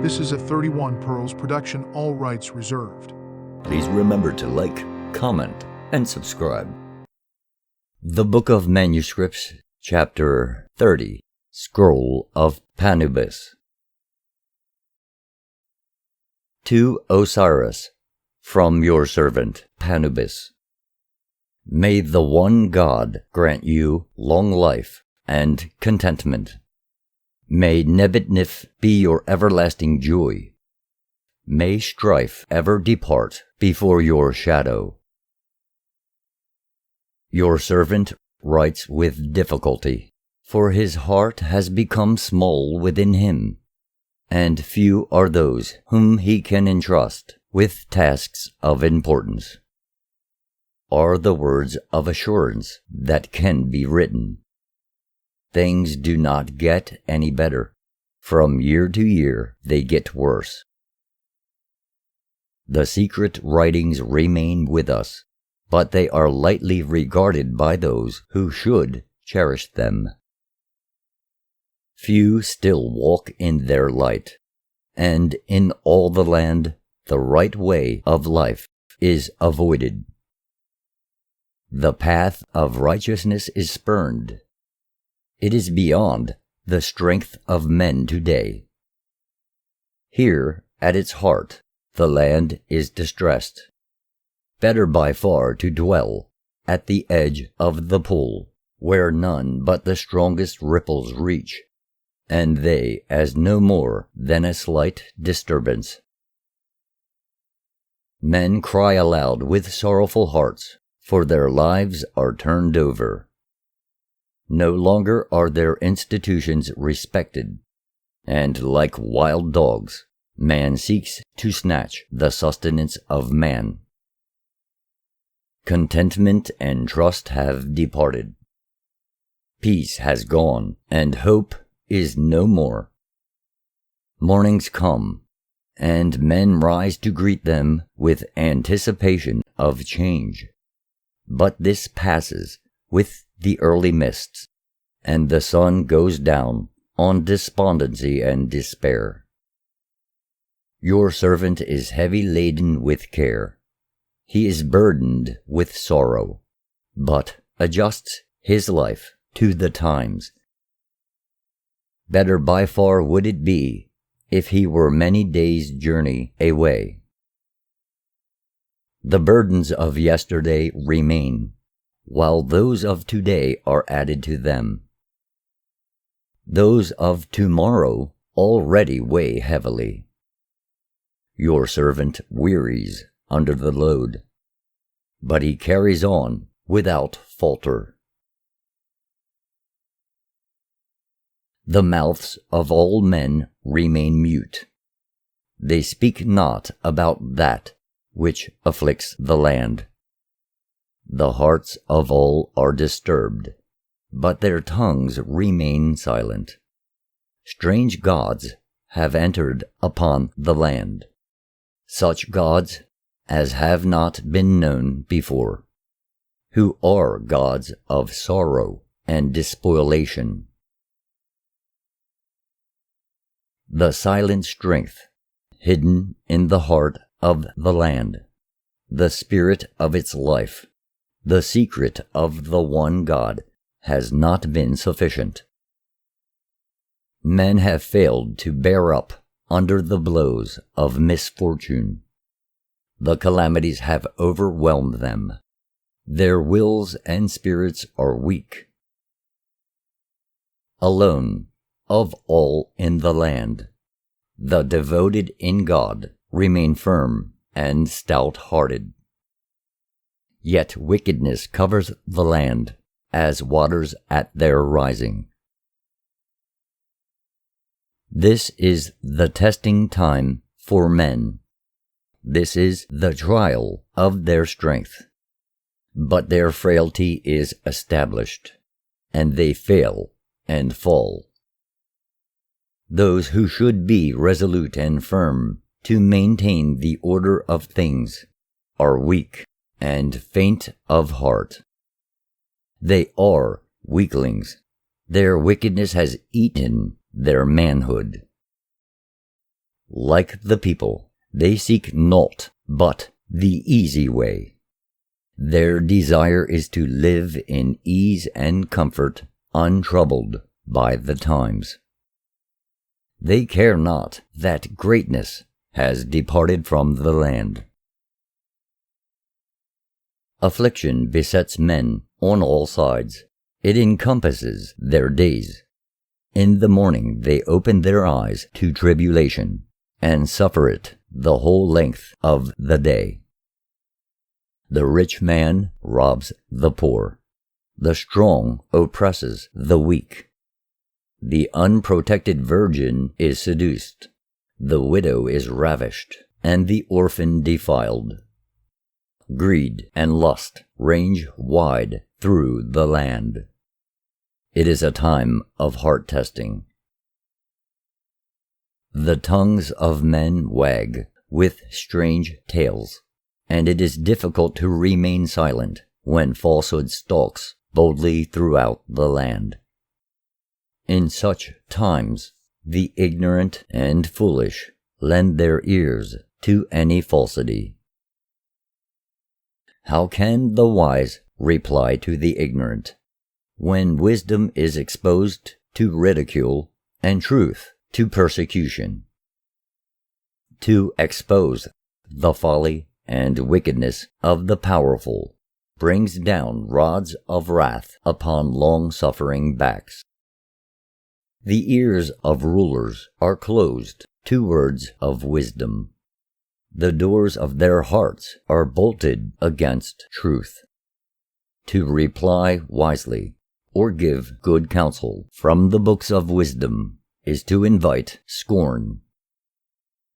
This is a 31 Pearls production, all rights reserved. Please remember to like, comment, and subscribe. The Book of Manuscripts, Chapter 30, Scroll of Panubis. To Osiris, from your servant Panubis. May the one God grant you long life and contentment. May Nebitnif be your everlasting joy. May strife ever depart before your shadow. Your servant writes with difficulty, for his heart has become small within him, and few are those whom he can entrust with tasks of importance. Are the words of assurance that can be written. Things do not get any better. From year to year they get worse. The secret writings remain with us, but they are lightly regarded by those who should cherish them. Few still walk in their light, and in all the land the right way of life is avoided. The path of righteousness is spurned. It is beyond the strength of men today. Here, at its heart, the land is distressed. Better by far to dwell at the edge of the pool, where none but the strongest ripples reach, and they as no more than a slight disturbance. Men cry aloud with sorrowful hearts, for their lives are turned over. No longer are their institutions respected, and like wild dogs, man seeks to snatch the sustenance of man. Contentment and trust have departed. Peace has gone, and hope is no more. Mornings come, and men rise to greet them with anticipation of change. But this passes with the early mists, and the sun goes down on despondency and despair. Your servant is heavy laden with care. He is burdened with sorrow, but adjusts his life to the times. Better by far would it be if he were many days' journey away. The burdens of yesterday remain, while those of today are added to them. Those of tomorrow already weigh heavily. Your servant wearies under the load, but he carries on without falter. The mouths of all men remain mute. They speak not about that which afflicts the land. The hearts of all are disturbed, but their tongues remain silent. Strange gods have entered upon the land, such gods as have not been known before, who are gods of sorrow and despoliation. The silent strength hidden in the heart of the land, the spirit of its life, the secret of the one God has not been sufficient. Men have failed to bear up under the blows of misfortune. The calamities have overwhelmed them. Their wills and spirits are weak. Alone, of all in the land, the devoted in God remain firm and stout-hearted. Yet wickedness covers the land as waters at their rising. This is the testing time for men. This is the trial of their strength. But their frailty is established, and they fail and fall. Those who should be resolute and firm to maintain the order of things are weak and faint of heart. They are weaklings. Their wickedness has eaten their manhood. Like the people, they seek naught but the easy way. Their desire is to live in ease and comfort, untroubled by the times. They care not that greatness has departed from the land. Affliction besets men on all sides. It encompasses their days. In the morning they open their eyes to tribulation, and suffer it the whole length of the day. The rich man robs the poor. The strong oppresses the weak. The unprotected virgin is seduced. The widow is ravished, and the orphan defiled. Greed and lust range wide through the land. It is a time of heart testing. The tongues of men wag with strange tales, and it is difficult to remain silent when falsehood stalks boldly throughout the land. In such times, the ignorant and foolish lend their ears to any falsity. How can the wise reply to the ignorant, when wisdom is exposed to ridicule and truth to persecution? To expose the folly and wickedness of the powerful brings down rods of wrath upon long-suffering backs. The ears of rulers are closed to words of wisdom. The doors of their hearts are bolted against truth. To reply wisely or give good counsel from the books of wisdom is to invite scorn.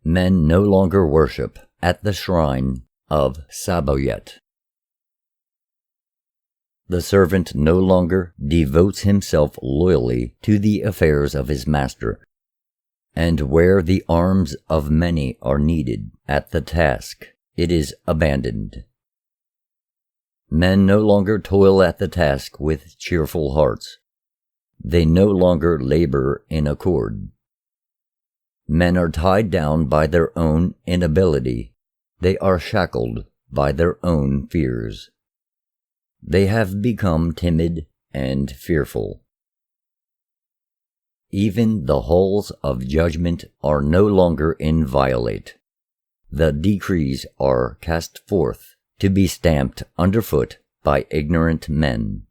Men no longer worship at the shrine of Sabaoth. The servant no longer devotes himself loyally to the affairs of his master, and where the arms of many are needed at the task, it is abandoned. Men no longer toil at the task with cheerful hearts. They no longer labor in accord. Men are tied down by their own inability. They are shackled by their own fears. They have become timid and fearful. Even the halls of judgment are no longer inviolate. The decrees are cast forth to be stamped underfoot by ignorant men.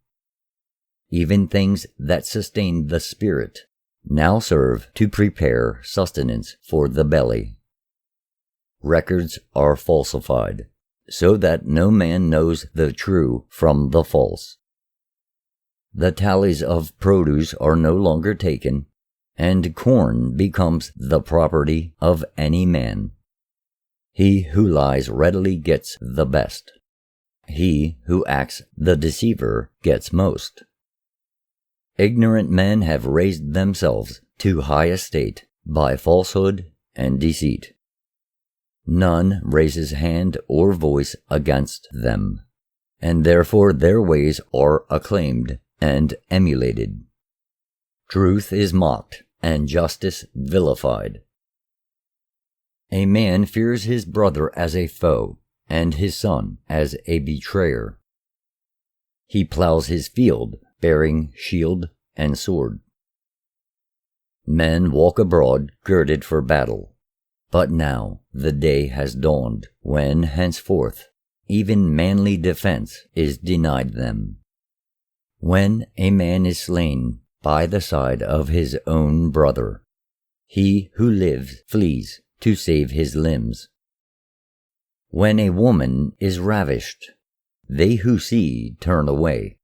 Even things that sustain the spirit now serve to prepare sustenance for the belly. Records are falsified, so that no man knows the true from the false. The tallies of produce are no longer taken, and corn becomes the property of any man. He who lies readily gets the best. He who acts the deceiver gets most. Ignorant men have raised themselves to high estate by falsehood and deceit. None raises hand or voice against them, and therefore their ways are acclaimed and emulated. Truth is mocked, and justice vilified. A man fears his brother as a foe, and his son as a betrayer. He plows his field, bearing shield and sword. Men walk abroad girded for battle, but now the day has dawned when henceforth even manly defense is denied them. When a man is slain by the side of his own brother, he who lives flees to save his limbs. When a woman is ravished, they who see turn away.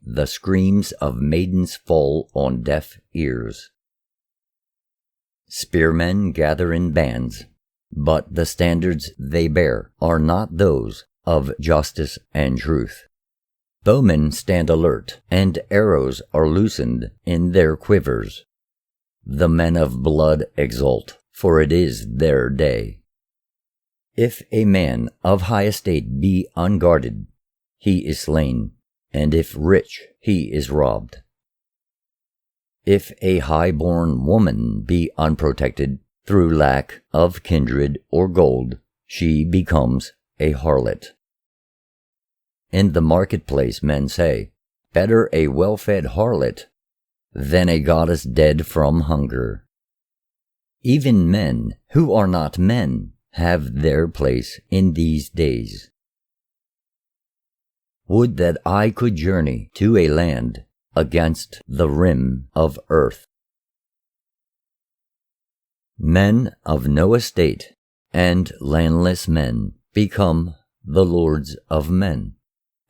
The screams of maidens fall on deaf ears. Spearmen gather in bands, but the standards they bear are not those of justice and truth. Bowmen stand alert, and arrows are loosened in their quivers. The men of blood exult, for it is their day. If a man of high estate be unguarded, he is slain, and if rich, he is robbed. If a high-born woman be unprotected, Through lack of kindred or gold, she becomes a harlot. In the marketplace men say, better a well-fed harlot than a goddess dead from hunger. Even men who are not men have their place in these days. Would that I could journey to a land against the rim of earth. Men of no estate and landless men become the lords of men,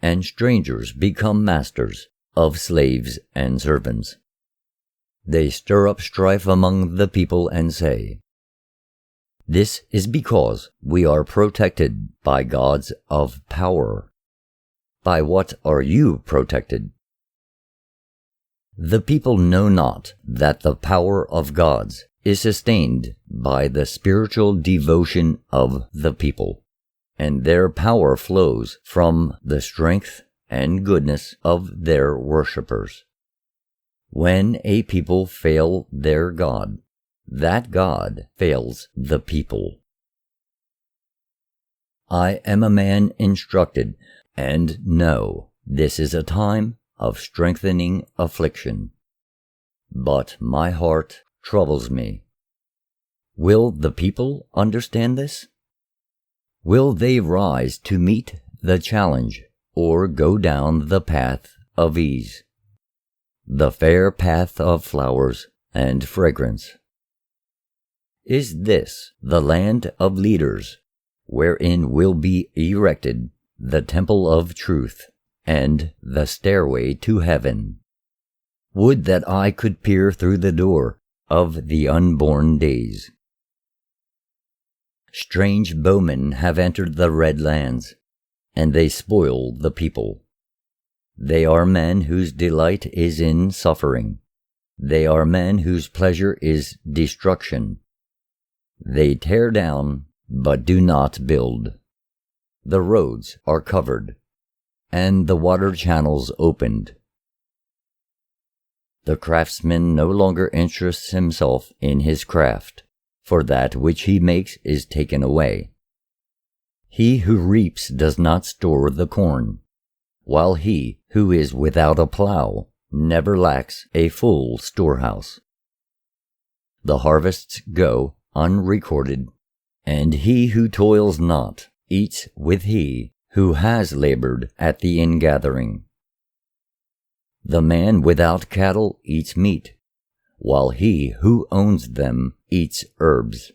and strangers become masters of slaves and servants. They stir up strife among the people and say, this is because we are protected by gods of power. By what are you protected? The people know not that the power of gods is sustained by the spiritual devotion of the people, and their power flows from the strength and goodness of their worshippers. When a people fail their God, that God fails the people. I am a man instructed, and know this is a time of strengthening affliction. But my heart troubles me. Will the people understand this? Will they rise to meet the challenge, or go down the path of ease, the fair path of flowers and fragrance? Is this the land of leaders, wherein will be erected the temple of truth and the stairway to heaven? Would that I could peer through the door of the unborn days. Strange bowmen have entered the red lands, and they spoil the people. They are men whose delight is in suffering. They are men whose pleasure is destruction. They tear down, but do not build. The roads are covered, and the water channels opened. The craftsman no longer interests himself in his craft, for that which he makes is taken away. He who reaps does not store the corn, while he who is without a plow never lacks a full storehouse. The harvests go unrecorded, and he who toils not eats with he who has labored at the ingathering. The man without cattle eats meat, while he who owns them eats herbs.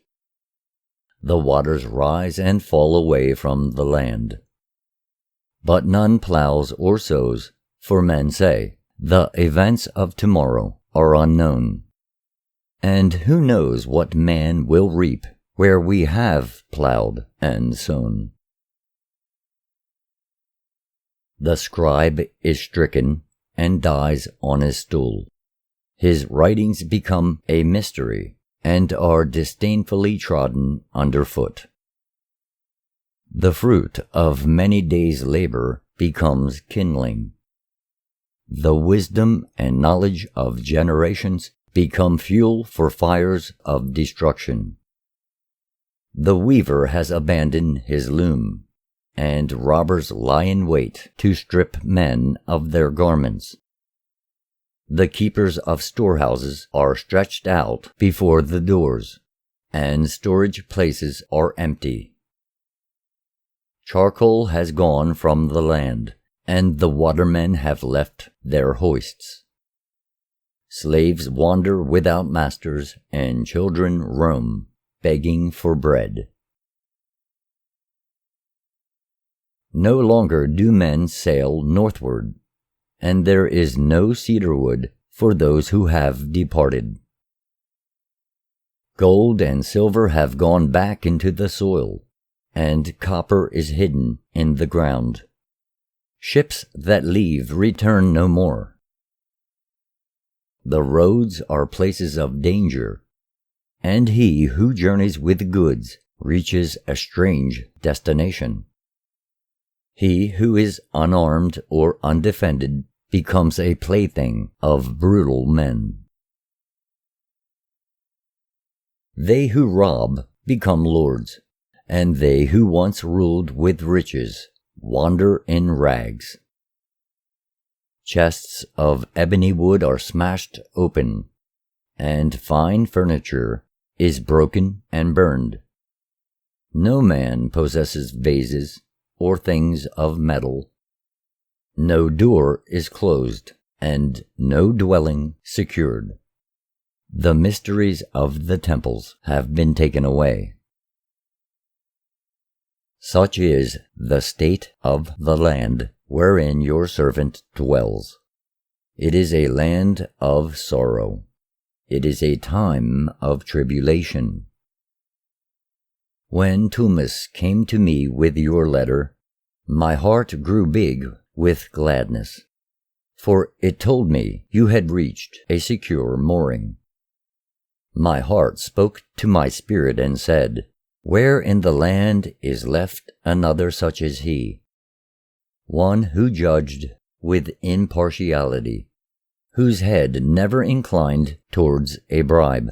The waters rise and fall away from the land. But none plows or sows, for men say, the events of tomorrow are unknown. And who knows what man will reap where we have plowed and sown? The scribe is stricken and dies on his stool. His writings become a mystery and are disdainfully trodden underfoot. The fruit of many days' labor becomes kindling. The wisdom and knowledge of generations become fuel for fires of destruction. The weaver has abandoned his loom, and robbers lie in wait to strip men of their garments. The keepers of storehouses are stretched out before the doors, and storage places are empty. Charcoal has gone from the land, and the watermen have left their hoists. Slaves wander without masters, and children roam, begging for bread. No longer do men sail northward, and there is no cedar wood for those who have departed. Gold and silver have gone back into the soil, and copper is hidden in the ground. Ships that leave return no more. The roads are places of danger, and he who journeys with goods reaches a strange destination. He who is unarmed or undefended becomes a plaything of brutal men. They who rob become lords, and they who once ruled with riches wander in rags. Chests of ebony wood are smashed open, and fine furniture is broken and burned. No man possesses vases or things of metal. No door is closed, and no dwelling secured. The mysteries of the temples have been taken away. Such is the state of the land wherein your servant dwells. It is a land of sorrow. It is a time of tribulation. When Tumas came to me with your letter, my heart grew big with gladness, for it told me you had reached a secure mooring. My heart spoke to my spirit and said, "Where in the land is left another such as he? One who judged with impartiality, whose head never inclined towards a bribe,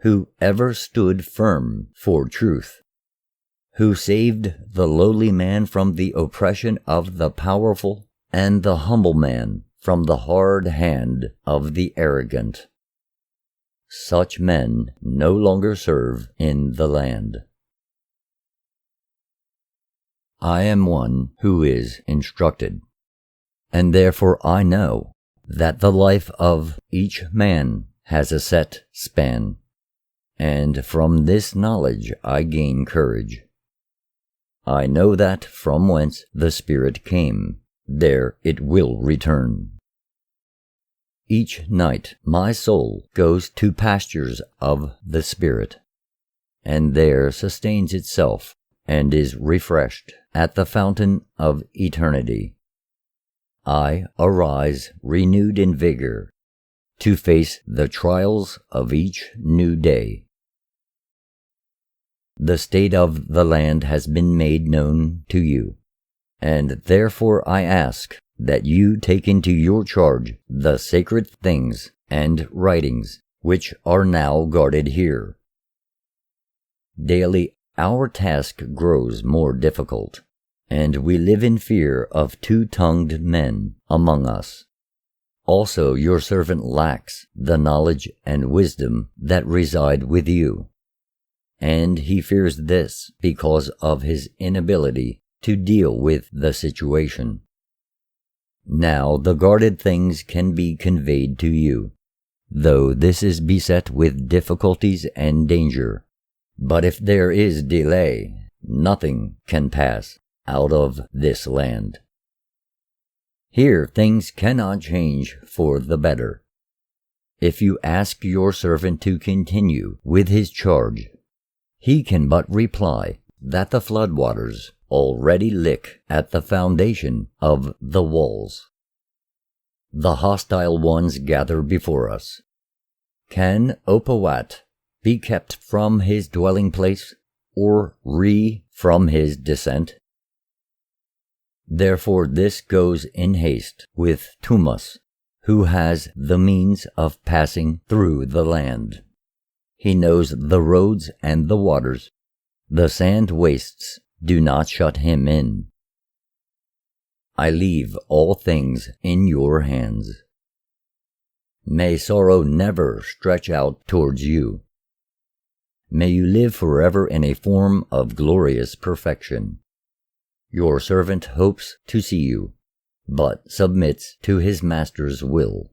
who ever stood firm for truth, who saved the lowly man from the oppression of the powerful, and the humble man from the hard hand of the arrogant. Such men no longer serve in the land. I am one who is instructed, and therefore I know that the life of each man has a set span, and from this knowledge I gain courage. I know that from whence the Spirit came, there it will return. Each night my soul goes to pastures of the Spirit, and there sustains itself and is refreshed at the fountain of eternity. I arise renewed in vigor to face the trials of each new day. The state of the land has been made known to you, and therefore I ask that you take into your charge the sacred things and writings which are now guarded here. Daily our task grows more difficult, and we live in fear of two-tongued men among us. Also your servant lacks the knowledge and wisdom that reside with you, and he fears this because of his inability to deal with the situation. Now the guarded things can be conveyed to you, though this is beset with difficulties and danger. But if there is delay, nothing can pass out of this land. Here things cannot change for the better. If you ask your servant to continue with his charge, he can but reply that the floodwaters already lick at the foundation of the walls. The hostile ones gather before us. Can Opawat be kept from his dwelling place, or from his descent? Therefore this goes in haste with Tumas, who has the means of passing through the land. He knows the roads and the waters. The sand wastes do not shut him in. I leave all things in your hands. May sorrow never stretch out towards you. May you live forever in a form of glorious perfection. Your servant hopes to see you, but submits to his master's will.